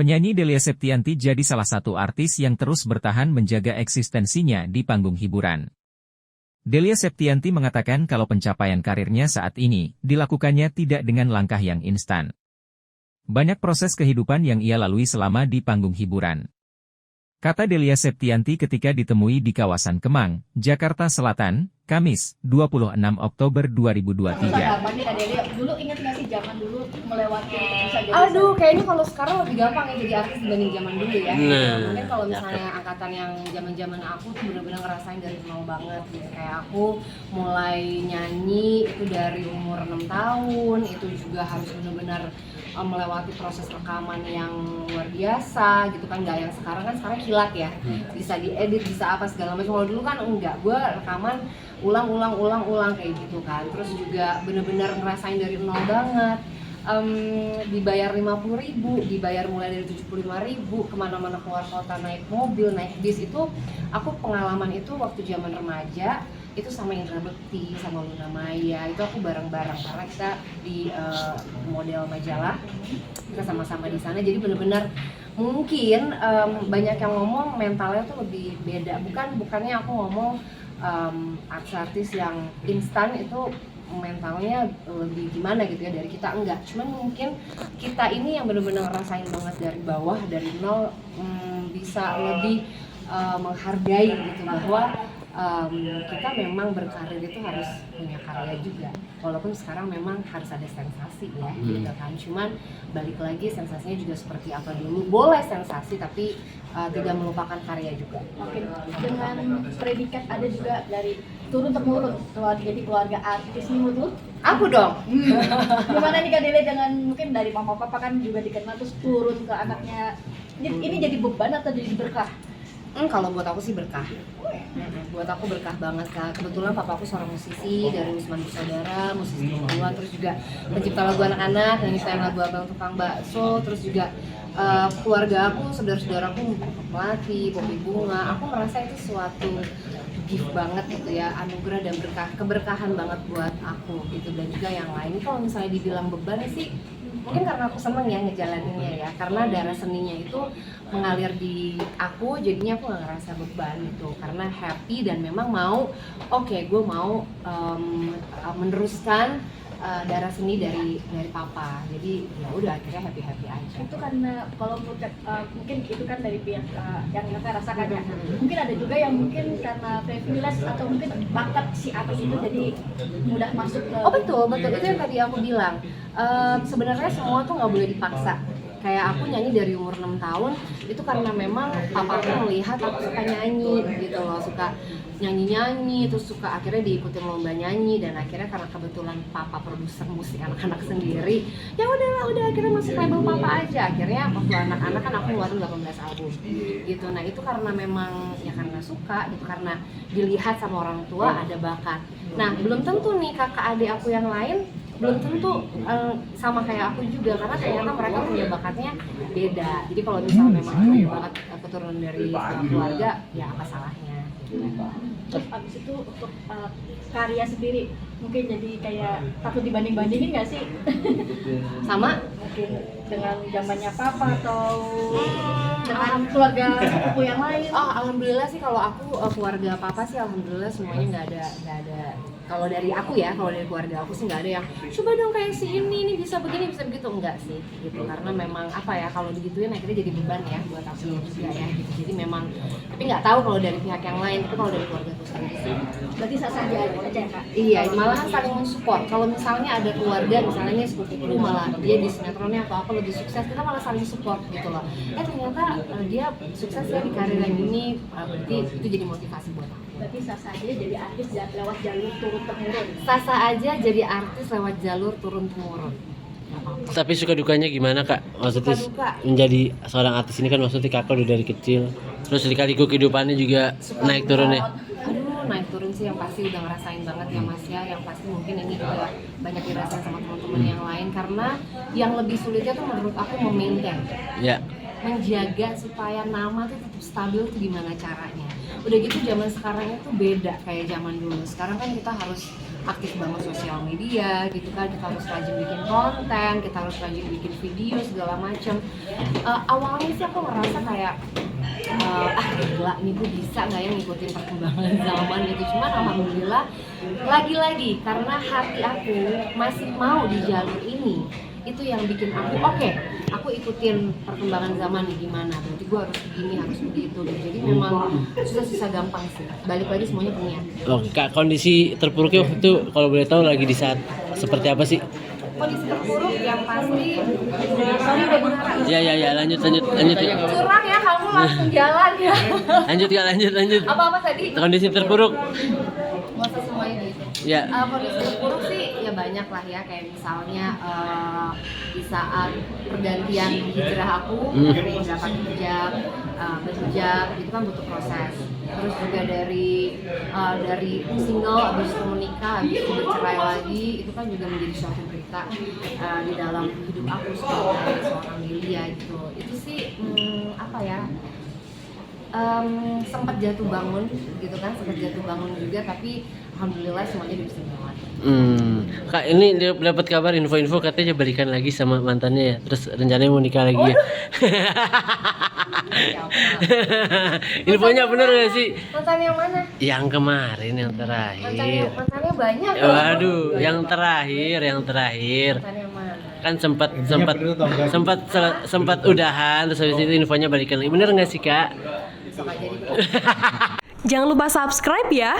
Penyanyi Delia Septianti jadi salah satu artis yang terus bertahan menjaga eksistensinya di panggung hiburan. Delia Septianti mengatakan kalau pencapaian karirnya saat ini dilakukannya tidak dengan langkah yang instan. Banyak proses kehidupan yang ia lalui selama di panggung hiburan. Kata Delia Septianti ketika ditemui di kawasan Kemang, Jakarta Selatan, Kamis, 26 Oktober 2023. Dulu ingat nggak sih zaman dulu melewati bisa jadi Aduh, kayaknya kalau sekarang lebih gampang ya jadi artis dibanding zaman dulu ya. Nah, Mungkin kalau misalnya angkatan yang zaman-zaman aku tuh benar-benar ngerasain dari nol banget gitu. Kayak aku mulai nyanyi itu dari umur 6 tahun, itu juga harus benar-benar melewati proses rekaman yang luar biasa gitu kan, nggak yang sekarang kan kilat ya, bisa diedit, bisa apa segala macam. Kalau dulu kan enggak, gue rekaman ulang kayak gitu kan. Terus juga bener-bener ngerasain dari nol banget. Dibayar 50.000, dibayar mulai dari 75.000, kemana-mana keluar kota, naik mobil, naik bis. Itu aku pengalaman itu waktu zaman remaja itu sama Indra Bekti, sama Luna Maya. Itu aku bareng-bareng karena kita di model majalah, kita sama-sama di sana. Jadi benar-benar mungkin banyak yang ngomong mentalnya tuh lebih beda. Bukannya aku ngomong artis-artis yang instan itu mentalnya lebih gimana gitu ya dari kita, enggak. Cuman mungkin kita ini yang benar-benar ngerasain banget dari bawah, dari nol, bisa lebih menghargai gitu bahwa kita memang berkarir itu harus punya karya juga, walaupun sekarang memang harus ada sensasi ya gitu kan. Cuman balik lagi, sensasinya juga seperti apa dulu, boleh sensasi tapi tidak melupakan karya juga. Oke, dengan predikat ada juga dari turun temurun jadi keluarga artis nih menurut lu? Aku dong. Gimana nih Kak Dele, dengan mungkin dari mama papa kan juga dikenal terus turun ke anaknya, ini jadi beban atau jadi berkah? Kalau buat aku sih berkah. Buat aku berkah banget Kak. Kebetulan papa aku seorang musisi dari Usman Bersaudara, musisi pembuat, terus juga pencipta lagu anak-anak, yang nyiptain lagu Abang Tukang Bakso, terus juga keluarga aku, saudara-saudaraku, pelatih, Poppy Bunga. Aku merasa itu suatu gift banget gitu ya, anugerah dan keberkahan banget buat aku gitu. Dan juga yang lain, kalau misalnya dibilang beban sih, mungkin karena aku seneng ya ngejalaninnya ya, karena darah seninya itu mengalir di aku, jadinya aku gak ngerasa beban gitu, karena happy dan memang mau, gue mau meneruskan darah seni dari papa. Jadi ya udah, akhirnya happy aja. Itu karena kalau mungkin itu kan dari pihak yang Kakak rasakan ya. Mungkin ada juga yang mungkin karena privilege atau mungkin bakat si artis itu jadi mudah masuk ke. Betul itu yang tadi aku bilang. Sebenarnya semua tuh nggak boleh dipaksa. Kayak aku nyanyi dari umur 6 tahun itu karena memang papa aku melihat aku suka nyanyi gitu loh, suka nyanyi terus suka akhirnya diikutin lomba nyanyi, dan akhirnya karena kebetulan papa produser musik anak-anak sendiri, ya udah akhirnya masuk label papa aja. Akhirnya waktu anak-anak kan aku ngeluarin 18 album gitu. Nah itu karena memang ya karena suka gitu, karena dilihat sama orang tua ada bakat. Nah belum tentu nih kakak adik aku yang lain belum tentu sama kayak aku juga, karena ternyata mereka punya bakatnya beda. Jadi kalau misalnya memang ada bakat keturunan dari keluarga, ya apa salahnya gitu. Terus abis itu untuk karya sendiri mungkin jadi kayak takut dibanding-bandingin nggak sih? Sama? Mungkin dengan zamannya papa atau dengan keluarga sepupu yang lain? Alhamdulillah sih kalau aku keluarga papa sih alhamdulillah semuanya nggak ada. Kalau dari aku ya, kalau dari keluarga aku sih nggak ada yang coba dong kayak si ini bisa begini bisa begitu, enggak sih gitu. Karena memang apa ya, kalau digituin akhirnya jadi beban ya buat aku juga ya gitu. Jadi memang, tapi nggak tahu kalau dari pihak yang lain. Itu kalau dari keluarga aku sendiri sih. Berarti sah-sah aja ya Kak? Iya, malahan saling mensupport. Kalau misalnya ada keluarga, misalnya nih sepupuku malah dia di sinetronnya atau apa lebih sukses, kita malah saling support gitu loh. Ternyata dia sukses ya di karir yang ini, berarti itu jadi motivasi buat aku. Berarti sah-sah aja jadi artis lewat jalur turun-temurun? Sah-sah aja jadi artis lewat jalur turun-temurun. tapi suka dukanya gimana Kak? Maksudnya Suka-duka. menjadi seorang artis ini kan maksudnya Kakak udah dari kecil, terus lika-liku kehidupannya juga naik turunnya. Aduh, naik turun sih yang pasti udah ngerasain banget ya Mas ya. Yang pasti mungkin ini juga banyak dirasain sama teman-teman yang lain, karena yang lebih sulitnya tuh menurut aku memaintain. Ya. Menjaga supaya nama tuh tetap stabil tuh gimana caranya. Udah gitu zaman sekarang itu beda kayak zaman dulu. Sekarang kan kita harus aktif banget sosial media gitu kan, kita harus rajin bikin konten, kita harus rajin bikin video segala macam. Awalnya sih aku ngerasa kayak gila nih gue bisa nggak ya ngikutin perkembangan zaman gitu, cuman alhamdulillah lagi-lagi karena hati aku masih mau di jalur ini, itu yang bikin aku oke, aku ikutin perkembangan zaman nih gimana, berarti gue harus begini, harus begitu gitu. Jadi memang susah-susah gampang sih, balik lagi semuanya punya. Oke, Kak, kondisi terpuruknya waktu itu kalau boleh tahu lagi di saat seperti apa sih? Kondisi terpuruk yang pasti, sorry udah beneran. Ya, lanjut. Curang ya, kamu langsung jalan ya. Lanjut. Apa-apa tadi? Kondisi terpuruk. Masa semuanya gitu. Ya. Kondisi terpuruk sih ya banyak lah ya, kayak misalnya di saat pergantian hijrah aku dari mendapat hijab, berhijab itu kan butuh proses. Terus juga dari single habis itu menikah, habis itu bercerai lagi, itu kan juga menjadi suatu berita di dalam hidup aku sebagai seorang Delia gitu. Itu sih apa ya? Sempat jatuh bangun gitu kan, juga, tapi alhamdulillah semuanya bisa melewati. Kak, ini dapat kabar info-info katanya balikan lagi sama mantannya ya, terus rencananya mau nikah lagi ya. Infonya bener gak sih? Mantan yang mana? Yang kemarin, yang terakhir. Mantannya banyak. Waduh, yang terakhir. Mantan yang mana? Kan sempat udahan, terus habis itu infonya balikan lagi. Bener nggak sih, Kak? Besok aja di Jangan lupa subscribe ya.